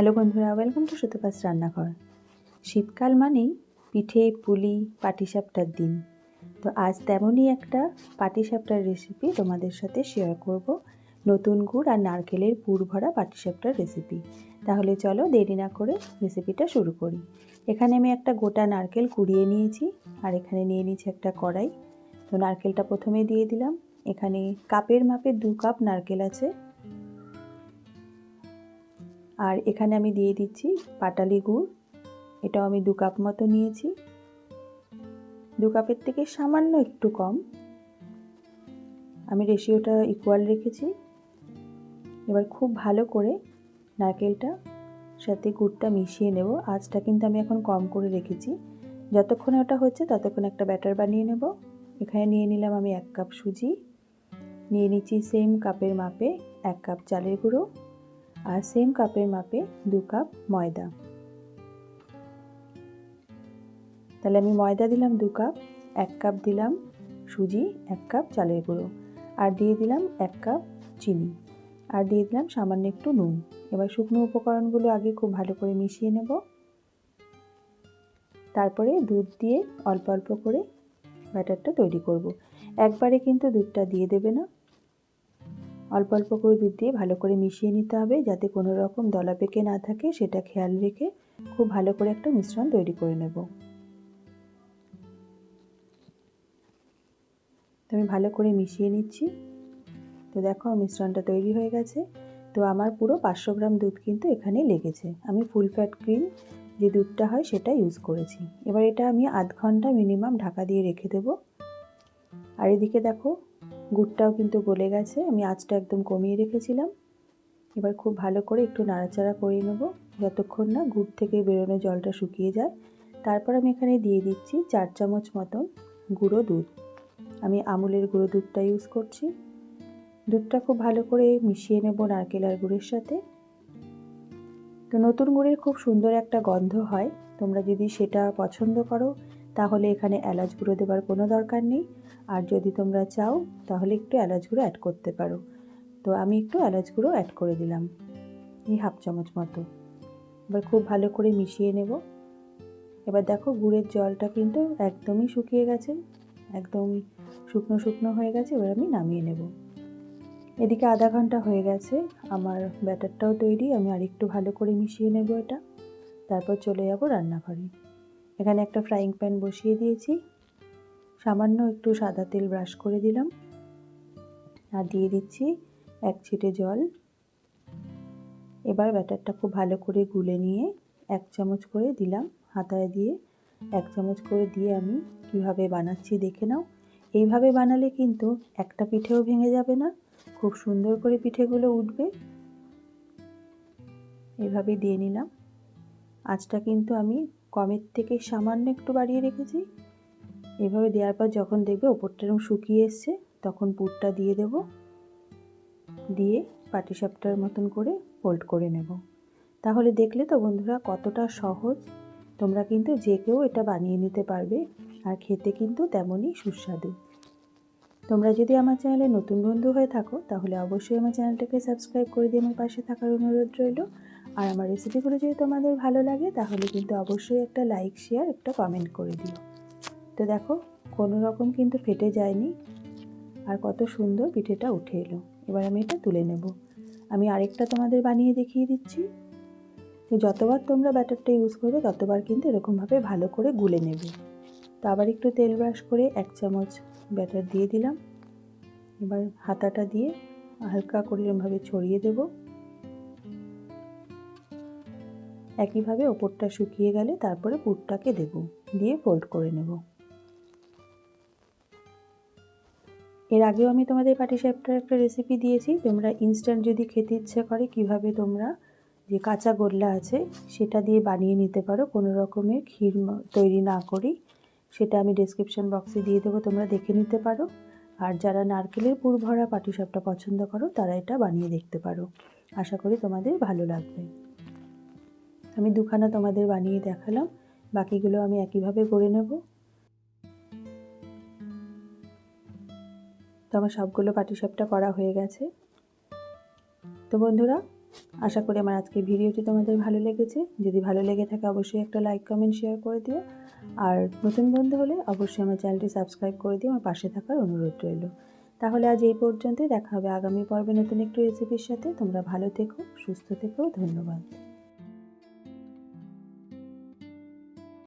Hello বন্ধুরা, welcome to Sutapa's রান্নাঘর। শীতকাল মানেই পিঠে, পুলি, পাটিসাপটার দিন। তো আজ তেমনই একটা পাটিসাপটার রেসিপি তোমাদের সাথে শেয়ার করব। নতুন গুড় আর নারকেলের পুর ভরা পাটিসাপটার রেসিপি। তাহলে চলো দেরি না করে রেসিপিটা শুরু করি। এখানে আমি একটা গোটা নারকেল কুড়িয়ে নিয়েছি, আর এখানে নিয়ে নিয়েছি একটা কড়াই। তো নারকেলটা প্রথমে দিয়ে দিলাম। এখানে কাপের মাপে 2 কাপ নারকেল আছে। আর এখানে আমি দিয়ে দিচ্ছি পাটালি গুড়, এটাও আমি 2 কাপ মতো নিয়েছি। 2 কাপের থেকে সামান্য একটু কম, আমি রেশিওটা ইকুয়াল রেখেছি। এবার খুব ভালো করে নারকেলটা সাথে গুড়টা মিশিয়ে নেব। আঁচটা কিন্তু আমি এখন কম করে রেখেছি। যতক্ষণে ওটা হচ্ছে ততক্ষণ একটা ব্যাটার বানিয়ে নেব। এখানে নিয়ে নিলাম আমি 1 কাপ সুজি, নিয়ে নিচ্ছি সেম কাপের মাপে 1 কাপ চালের গুঁড়ো, আর সেম কাপের মাপে 2 কাপ ময়দা। তাহলে আমি ময়দা দিলাম 2 কাপ, 1 কাপ দিলাম সুজি, 1 কাপ চালের গুঁড়ো, আর দিয়ে দিলাম 1 কাপ চিনি, আর দিয়ে দিলাম সামান্য একটু নুন। এবার শুকনো উপকরণগুলো আগে খুব ভালো করে মিশিয়ে নেব। তারপরে দুধ দিয়ে অল্প অল্প করে ব্যাটারটা তৈরি করব। একবারে কিন্তু দুধটা দিয়ে দেবে না, অল্প অল্প করে দুধ দিয়ে ভালো করে মিশিয়ে নিতে হবে, যাতে কোনো রকম দলা পেকে না থাকে সেটা খেয়াল রেখে খুব ভালো করে একটা মিশ্রণ তৈরি করে নেব। তো আমি ভালো করে মিশিয়ে নিচ্ছি। তো দেখো মিশ্রণটা তৈরি হয়ে গেছে। তো আমার পুরো 500 গ্রাম দুধ কিন্তু এখানে লেগেছে। আমি ফুল ফ্যাট ক্রিম যে দুধটা হয় সেটা ইউজ করেছি। এবার এটা আমি আধ ঘন্টা মিনিমাম ঢাকা দিয়ে রেখে দেব। আর এদিকে দেখো গুড়টাও কিন্তু গলে গেছে, আমি আঁচটা একদম কমিয়ে রেখেছিলাম। এবার খুব ভালো করে একটু নাড়াচাড়া করে নেব যতক্ষণ না গুড় থেকে বেরোনো জলটা শুকিয়ে যায়। তারপর আমি এখানে দিয়ে দিচ্ছি 4 চামচ মতন গুঁড়ো দুধ। আমি আমুলের গুঁড়ো দুধটা ইউজ করছি। দুধটা খুব ভালো করে মিশিয়ে নেব নারকেল আর গুড়ের সাথে। তো নতুন গুড়ের খুব সুন্দর একটা গন্ধ হয়, তোমরা যদি সেটা পছন্দ করো তাহলে এখানে এলাচ গুঁড়ো দেবার কোনো দরকার নেই, আর যদি তোমরা চাও তাহলে একটু এলাচ গুঁড়ো অ্যাড করতে পারো। তো আমি একটু এলাচ গুঁড়ো অ্যাড করে দিলাম, এই 1/2 চামচ মতো। এবার খুব ভালো করে মিশিয়ে নেব। এবার দেখো গুড়ের জলটা কিন্তু একদমই শুকিয়ে গেছে, একদম শুকনো শুকনো হয়ে গেছে। এবার আমি নামিয়ে নেব। এদিকে আধা ঘন্টা হয়ে গেছে, আমার ব্যাটারটাও তৈরি। আমি আরেকটু ভালো করে মিশিয়ে নেব এটা, তারপর চলে যাব রান্নাঘরে। এখানে একটা ফ্রাইং প্যান বসিয়ে দিয়েছি, সামান্য একটু সাদা তেল ব্রাশ করে দিলাম, আর দিয়ে দিচ্ছি 1 ছিটে জল। এবার ব্যাটারটা খুব ভালো করে গুলে নিয়ে 1 চামচ করে দিলাম হাতায় দিয়ে। 1 চামচ করে দিয়ে আমি কিভাবে বানাচ্ছি দেখে নাও। এইভাবে বানালে কিন্তু একটা পিঠেও ভেঙে যাবে না, খুব সুন্দর করে পিঠেগুলো উঠবে। এইভাবে দিয়ে নিলাম। আঁচটা কিন্তু আমি কমের থেকে সামান্য একটু বাড়িয়ে রেখেছি। এইভাবে দেওয়ার পর যখন দেখবে ওপরটা এরকম শুকিয়ে এসছে তখন পুরটা দিয়ে দেব, দিয়ে পাটিসাপটার মতন করে ফোল্ড করে নেব। তাহলে দেখলে তো বন্ধুরা কতটা সহজ। তোমরা কিন্তু যে কেউ এটা বানিয়ে নিতে পারবে, আর খেতে কিন্তু তেমনই সুস্বাদু। তোমরা যদি আমার চ্যানেলে নতুন বন্ধু হয়ে থাকো তাহলে অবশ্যই আমার চ্যানেলটাকে সাবস্ক্রাইব করে দিয়ে আমার পাশে থাকার অনুরোধ রইল। আর আমার রেসিপিগুলো যদি তোমাদের ভালো লাগে তাহলে কিন্তু অবশ্যই একটা লাইক, শেয়ার, একটা কমেন্ট করে দিও। তো দেখো কোনো রকম কিন্তু ফেটে যায়নি, আর কত সুন্দর পিঠেটা উঠে এলো। এবার আমি এটা তুলে নেব। আমি আরেকটা তোমাদের বানিয়ে দেখিয়ে দিচ্ছি। তো যতবার তোমরা ব্যাটারটা ইউজ করবে ততবার কিন্তু এরকমভাবে ভালো করে গুলে নেবে। তো আবার একটু তেল ব্রাশ করে 1 চামচ ব্যাটার দিয়ে দিলাম। এবার হাতাটা দিয়ে হালকা করে এরকমভাবে ছড়িয়ে দেব। একইভাবে ওপরটা শুকিয়ে গেলে তারপরে পুরটাকে দেব, দিয়ে ফোল্ড করে নেব। এর আগেও আমি তোমাদের পাটিসাপটার একটা রেসিপি দিয়েছি। তোমরা ইনস্ট্যান্ট যদি খেতে ইচ্ছে করে কিভাবে তোমরা যে কাঁচা গোল্লা আছে সেটা দিয়ে বানিয়ে নিতে পারো কোনো রকমের ক্ষীর তৈরি না করেই, সেটা আমি ডেসক্রিপশন বক্সে দিয়ে দেবো, তোমরা দেখে নিতে পারো। আর যারা নারকেলের পুর ভরা পাটিসাপটা পছন্দ করো তারা এটা বানিয়ে দেখতে পারো, আশা করি তোমাদের ভালো লাগবে। আমি 2খানা তোমাদের বানিয়ে দেখালাম, বাকিগুলো আমি একইভাবে করে নেব। তো আমার সবগুলো পাটিসাপটা করা হয়ে গেছে। তো বন্ধুরা আশা করি আমার আজকের ভিডিওটি তোমাদের ভালো লেগেছে। যদি ভালো লেগে থাকে অবশ্যই একটা লাইক, কমেন্ট, শেয়ার করে দিও। আর নতুন বন্ধু হলে অবশ্যই আমার চ্যানেলটি সাবস্ক্রাইব করে দিও। আমার পাশে থাকার অনুরোধ রইল। তাহলে আজ এই পর্যন্তই, দেখা হবে আগামী পর্বে নতুন একটি রেসিপির সাথে। তোমরা ভালো থেকো, সুস্থ থেকো, ধন্যবাদ।